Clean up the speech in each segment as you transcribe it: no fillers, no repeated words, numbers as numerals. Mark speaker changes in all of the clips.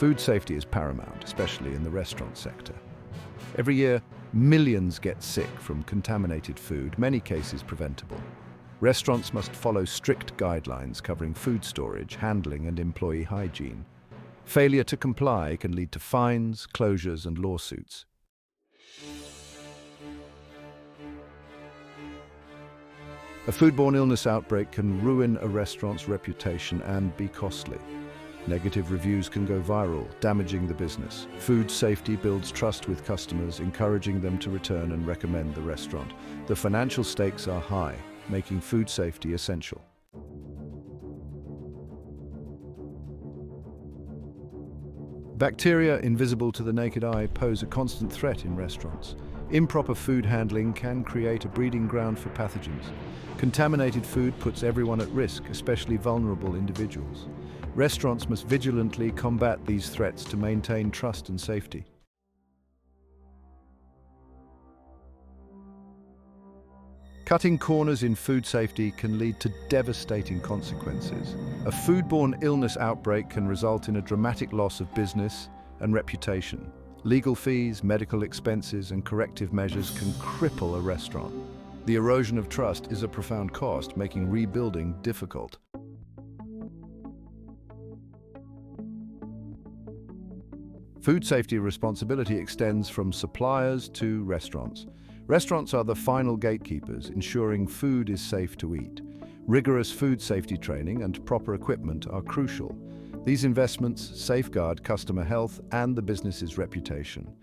Speaker 1: Food safety is paramount, especially in the restaurant sector. Every year, millions get sick from contaminated food, many cases preventable. Restaurants must follow strict guidelines covering food storage, handling, and employee hygiene. Failure to comply can lead to fines, closures, and lawsuits. A foodborne illness outbreak can ruin a restaurant's reputation and be costly. Negative reviews can go viral, damaging the business. Food safety builds trust with customers, encouraging them to return and recommend the restaurant. The financial stakes are high, making food safety essential. Bacteria invisible to the naked eye pose a constant threat in restaurants. Improper food handling can create a breeding ground for pathogens. Contaminated food puts everyone at risk, especially vulnerable individuals. Restaurants must vigilantly combat these threats to maintain trust and safety. Cutting corners in food safety can lead to devastating consequences. A foodborne illness outbreak can result in a dramatic loss of business and reputation. Legal fees, medical expenses, and corrective measures can cripple a restaurant. The erosion of trust is a profound cost, making rebuilding difficult. Food safety responsibility extends from suppliers to restaurants. Restaurants are the final gatekeepers, ensuring food is safe to eat. Rigorous food safety training and proper equipment are crucial. These investments safeguard customer health and the business's reputation.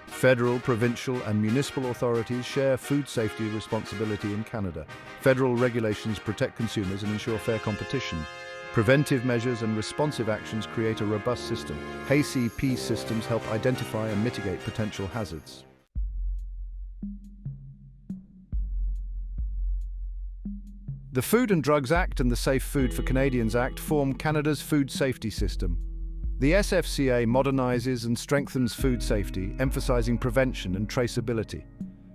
Speaker 1: Federal, provincial, and municipal authorities share food safety responsibility in Canada. Federal regulations protect consumers and ensure fair competition. Preventive measures and responsive actions create a robust system. HACCP systems help identify and mitigate potential hazards. The Food and Drugs Act and the Safe Food for Canadians Act form Canada's food safety system. The SFCA modernizes and strengthens food safety, emphasizing prevention and traceability.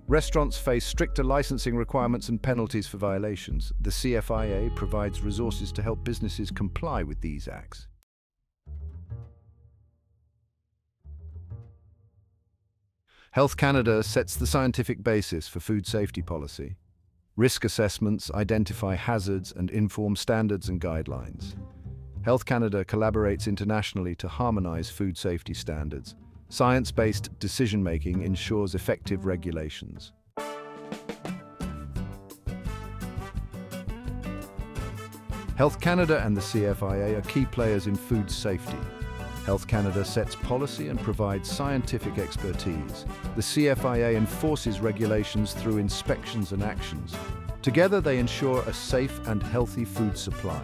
Speaker 1: Restaurants face stricter licensing requirements and penalties for violations. The CFIA provides resources to help businesses comply with these acts. Health Canada sets the scientific basis for food safety policy. Risk assessments identify hazards and inform standards and guidelines. Health Canada collaborates internationally to harmonize food safety standards. Science-based decision-making ensures effective regulations. Health Canada and the CFIA are key players in food safety. Health Canada sets policy and provides scientific expertise. The CFIA enforces regulations through inspections and actions. Together, they ensure a safe and healthy food supply.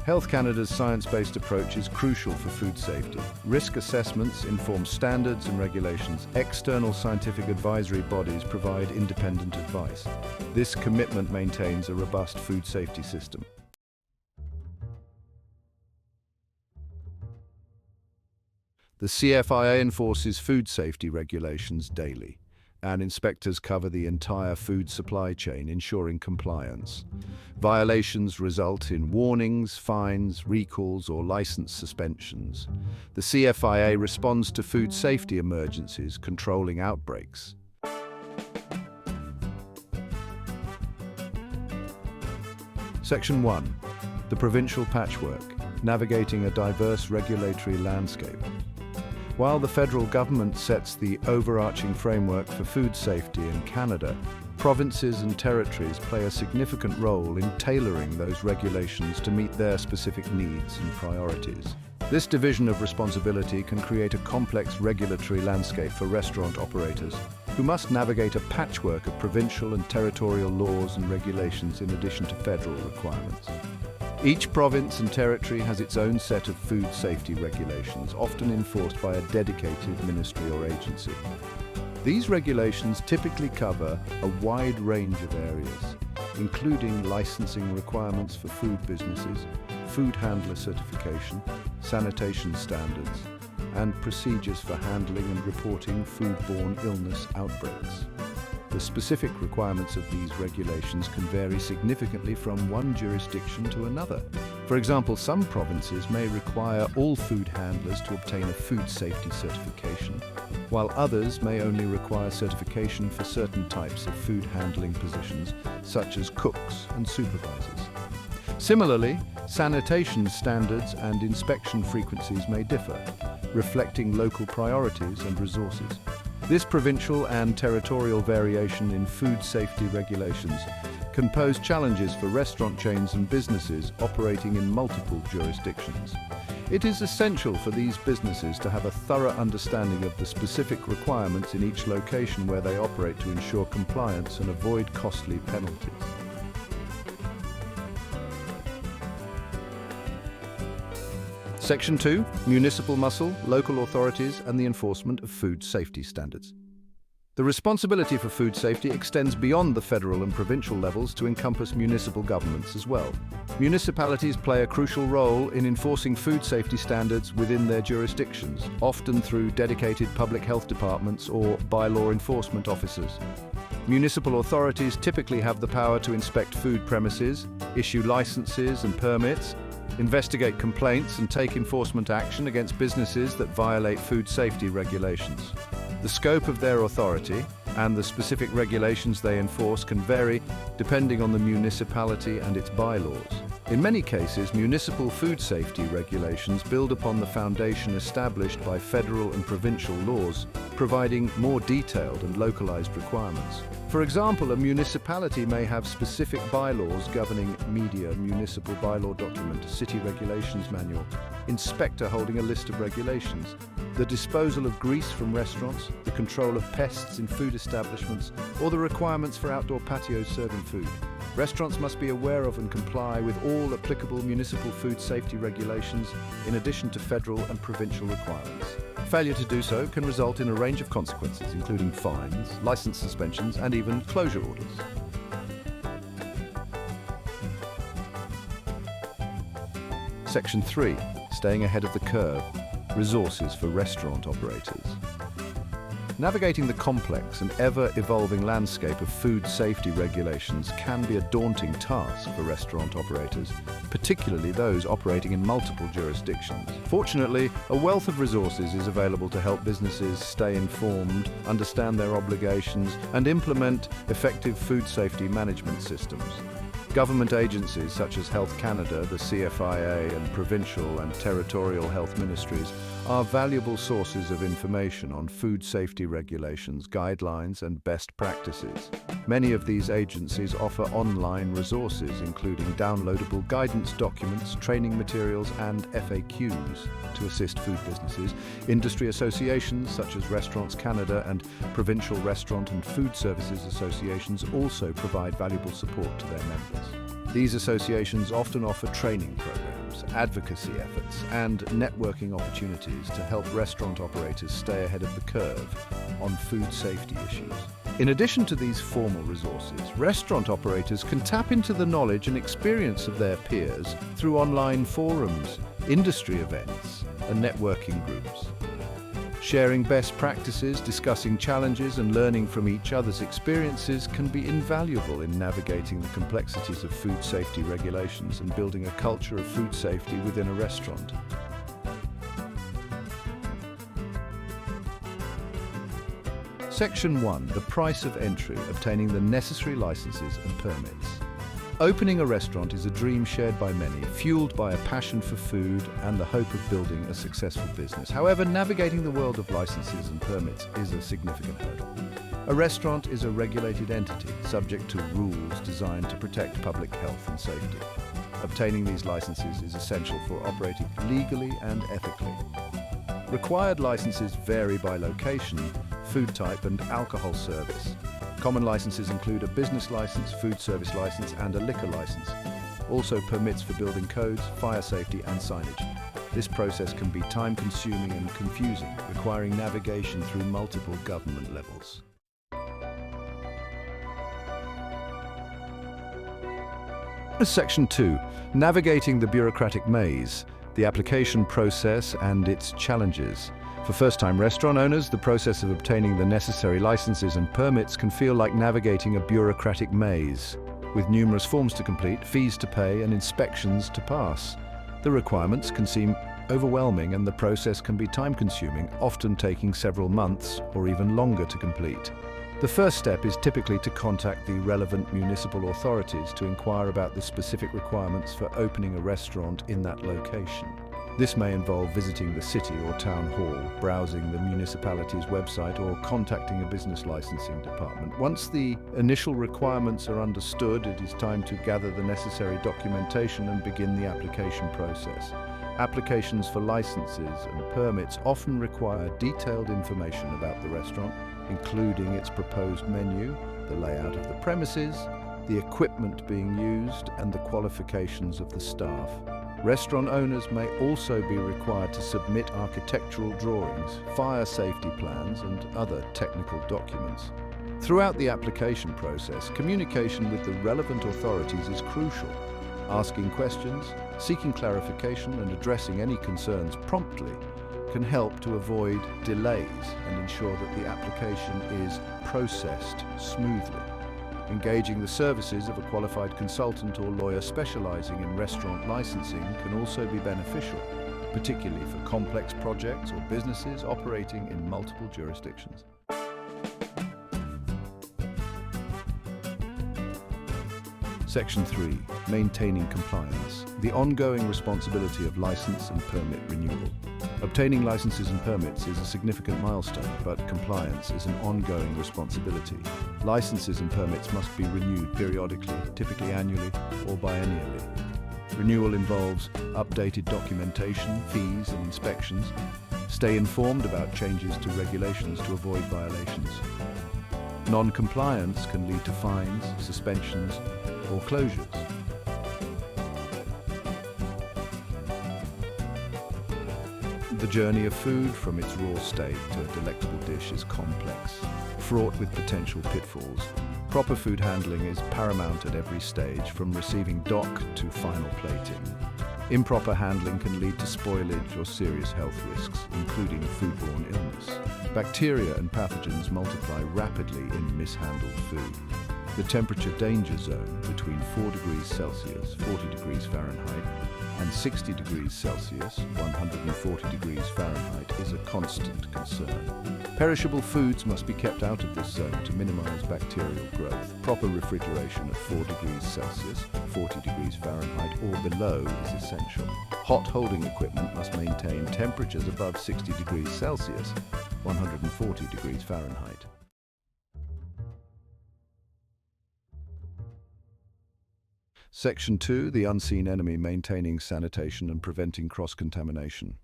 Speaker 1: Health Canada's science-based approach is crucial for food safety. Risk assessments inform standards and regulations. External scientific advisory bodies provide independent advice. This commitment maintains a robust food safety system. The CFIA enforces food safety regulations daily, and inspectors cover the entire food supply chain, ensuring compliance. Violations result in warnings, fines, recalls, or license suspensions. The CFIA responds to food safety emergencies, controlling outbreaks. Section 1. The Provincial Patchwork, navigating a diverse regulatory landscape. While the federal government sets the overarching framework for food safety in Canada, provinces and territories play a significant role in tailoring those regulations to meet their specific needs and priorities. This division of responsibility can create a complex regulatory landscape for restaurant operators, who must navigate a patchwork of provincial and territorial laws and regulations in addition to federal requirements. Each province and territory has its own set of food safety regulations, often enforced by a dedicated ministry or agency. These regulations typically cover a wide range of areas, including licensing requirements for food businesses, food handler certification, sanitation standards, and procedures for handling and reporting foodborne illness outbreaks. The specific requirements of these regulations can vary significantly from one jurisdiction to another. For example, some provinces may require all food handlers to obtain a food safety certification, while others may only require certification for certain types of food handling positions, such as cooks and supervisors. Similarly, sanitation standards and inspection frequencies may differ, reflecting local priorities and resources. This provincial and territorial variation in food safety regulations can pose challenges for restaurant chains and businesses operating in multiple jurisdictions. It is essential for these businesses to have a thorough understanding of the specific requirements in each location where they operate to ensure compliance and avoid costly penalties. Section 2, Municipal Muscle, Local Authorities and the Enforcement of Food Safety Standards. The responsibility for food safety extends beyond the federal and provincial levels to encompass municipal governments as well. Municipalities play a crucial role in enforcing food safety standards within their jurisdictions, often through dedicated public health departments or bylaw enforcement officers. Municipal authorities typically have the power to inspect food premises, issue licenses and permits, investigate complaints and take enforcement action against businesses that violate food safety regulations. The scope of their authority and the specific regulations they enforce can vary depending on the municipality and its bylaws. In many cases, municipal food safety regulations build upon the foundation established by federal and provincial laws, providing more detailed and localized requirements. For example, a municipality may have specific bylaws governing media, municipal bylaw document, city regulations manual, inspector holding a list of regulations, the disposal of grease from restaurants, the control of pests in food establishments, or the requirements for outdoor patios serving food. Restaurants must be aware of and comply with all applicable municipal food safety regulations, in addition to federal and provincial requirements. Failure to do so can result in a range of consequences, including fines, license suspensions, and even closure orders. Section 3. Staying ahead of the curve. Resources for restaurant operators. Navigating the complex and ever-evolving landscape of food safety regulations can be a daunting task for restaurant operators, particularly those operating in multiple jurisdictions. Fortunately, a wealth of resources is available to help businesses stay informed, understand their obligations, and implement effective food safety management systems. Government agencies such as Health Canada, the CFIA, and provincial and territorial health ministries are valuable sources of information on food safety regulations, guidelines, and best practices. Many of these agencies offer online resources, including downloadable guidance documents, training materials, and FAQs to assist food businesses. Industry associations such as Restaurants Canada and Provincial Restaurant and Food Services Associations also provide valuable support to their members. These associations often offer training programs, advocacy efforts, and networking opportunities to help restaurant operators stay ahead of the curve on food safety issues. In addition to these formal resources, restaurant operators can tap into the knowledge and experience of their peers through online forums, industry events, and networking groups. Sharing best practices, discussing challenges, and learning from each other's experiences can be invaluable in navigating the complexities of food safety regulations and building a culture of food safety within a restaurant. Section 1. The price of entry, obtaining the necessary licenses and permits. Opening a restaurant is a dream shared by many, fueled by a passion for food and the hope of building a successful business. However, navigating the world of licenses and permits is a significant hurdle. A restaurant is a regulated entity, subject to rules designed to protect public health and safety. Obtaining these licenses is essential for operating legally and ethically. Required licenses vary by location, food type, and alcohol service. Common licenses include a business license, food service license, and a liquor license. Also permits for building codes, fire safety, and signage. This process can be time-consuming and confusing, requiring navigation through multiple government levels. Section 2. Navigating the bureaucratic maze, the application process and its challenges. For first-time restaurant owners, the process of obtaining the necessary licenses and permits can feel like navigating a bureaucratic maze, with numerous forms to complete, fees to pay, and inspections to pass. The requirements can seem overwhelming and the process can be time-consuming, often taking several months or even longer to complete. The first step is typically to contact the relevant municipal authorities to inquire about the specific requirements for opening a restaurant in that location. This may involve visiting the city or town hall, browsing the municipality's website, or contacting a business licensing department. Once the initial requirements are understood, it is time to gather the necessary documentation and begin the application process. Applications for licenses and permits often require detailed information about the restaurant, including its proposed menu, the layout of the premises, the equipment being used, and the qualifications of the staff. Restaurant owners may also be required to submit architectural drawings, fire safety plans, and other technical documents. Throughout the application process, communication with the relevant authorities is crucial. Asking questions, seeking clarification, and addressing any concerns promptly can help to avoid delays and ensure that the application is processed smoothly. Engaging the services of a qualified consultant or lawyer specializing in restaurant licensing can also be beneficial, particularly for complex projects or businesses operating in multiple jurisdictions. Section 3. Maintaining compliance. The ongoing responsibility of license and permit renewal. Obtaining licenses and permits is a significant milestone, but compliance is an ongoing responsibility. Licenses and permits must be renewed periodically, typically annually or biennially. Renewal involves updated documentation, fees, and inspections. Stay informed about changes to regulations to avoid violations. Non-compliance can lead to fines, suspensions, or closures. The journey of food from its raw state to a delectable dish is complex, fraught with potential pitfalls. Proper food handling is paramount at every stage, from receiving dock to final plating. Improper handling can lead to spoilage or serious health risks, including foodborne illness. Bacteria and pathogens multiply rapidly in mishandled food. The temperature danger zone between 4 degrees Celsius, 40 degrees Fahrenheit, and 60 degrees Celsius, 140 degrees Fahrenheit, is a constant concern. Perishable foods must be kept out of this zone to minimize bacterial growth. Proper refrigeration at 4 degrees Celsius, 40 degrees Fahrenheit, or below is essential. Hot holding equipment must maintain temperatures above 60 degrees Celsius, 140 degrees Fahrenheit. Section 2, the unseen enemy, maintaining sanitation and preventing cross-contamination.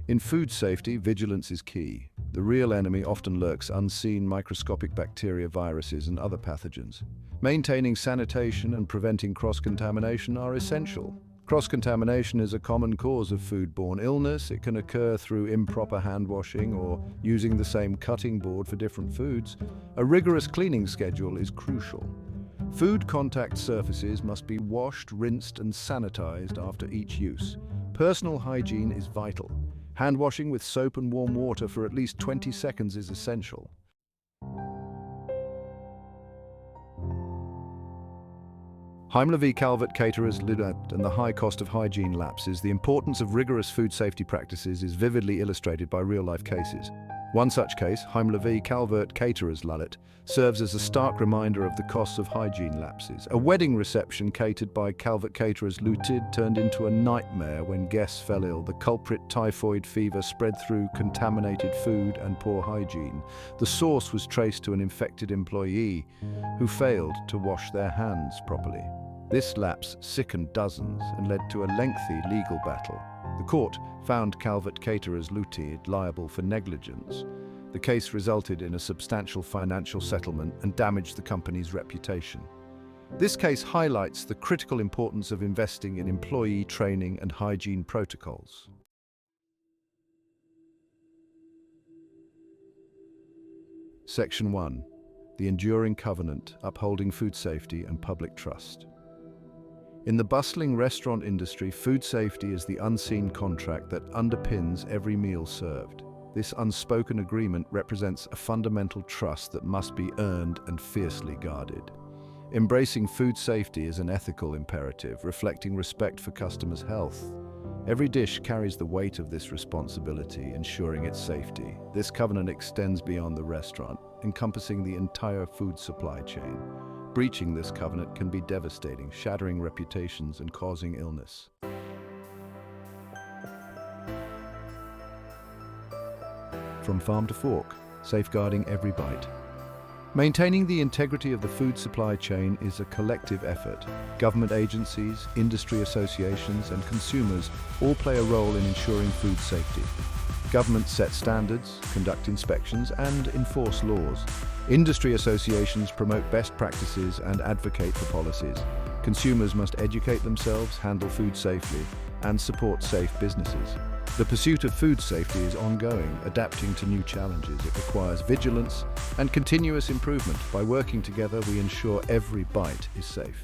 Speaker 1: In food safety, vigilance is key. The real enemy often lurks unseen: microscopic bacteria, viruses, and other pathogens. Maintaining sanitation and preventing cross-contamination are essential. Cross-contamination is a common cause of foodborne illness. It can occur through improper hand washing or using the same cutting board for different foods. A rigorous cleaning schedule is crucial. Food contact surfaces must be washed, rinsed, and sanitized after each use. Personal hygiene is vital. Hand washing with soap and warm water for at least 20 seconds is essential. Heimler v. Calvert Caterers Ltd. And the high cost of hygiene lapses. The importance of rigorous food safety practices is vividly illustrated by real-life cases. One such case, Heimler v. Calvert Caterers Ltd., serves as a stark reminder of the costs of hygiene lapses. A wedding reception catered by Calvert Caterers Ltd. turned into a nightmare when guests fell ill. The culprit, typhoid fever, spread through contaminated food and poor hygiene. The source was traced to an infected employee who failed to wash their hands properly. This lapse sickened dozens and led to a lengthy legal battle. The court found Calvert Caterers Ltd. liable for negligence. The case resulted in a substantial financial settlement and damaged the company's reputation. This case highlights the critical importance of investing in employee training and hygiene protocols. Section 1. The enduring covenant, upholding food safety and public trust. In the bustling restaurant industry, food safety is the unseen contract that underpins every meal served. This unspoken agreement represents a fundamental trust that must be earned and fiercely guarded. Embracing food safety is an ethical imperative, reflecting respect for customers' health. Every dish carries the weight of this responsibility, ensuring its safety. This covenant extends beyond the restaurant, encompassing the entire food supply chain. Breaching this covenant can be devastating, shattering reputations and causing illness. From farm to fork, safeguarding every bite. Maintaining the integrity of the food supply chain is a collective effort. Government agencies, industry associations, and consumers all play a role in ensuring food safety. Governments set standards, conduct inspections, and enforce laws. Industry associations promote best practices and advocate for policies. Consumers must educate themselves, handle food safely, and support safe businesses. The pursuit of food safety is ongoing, adapting to new challenges. It requires vigilance and continuous improvement. By working together, we ensure every bite is safe.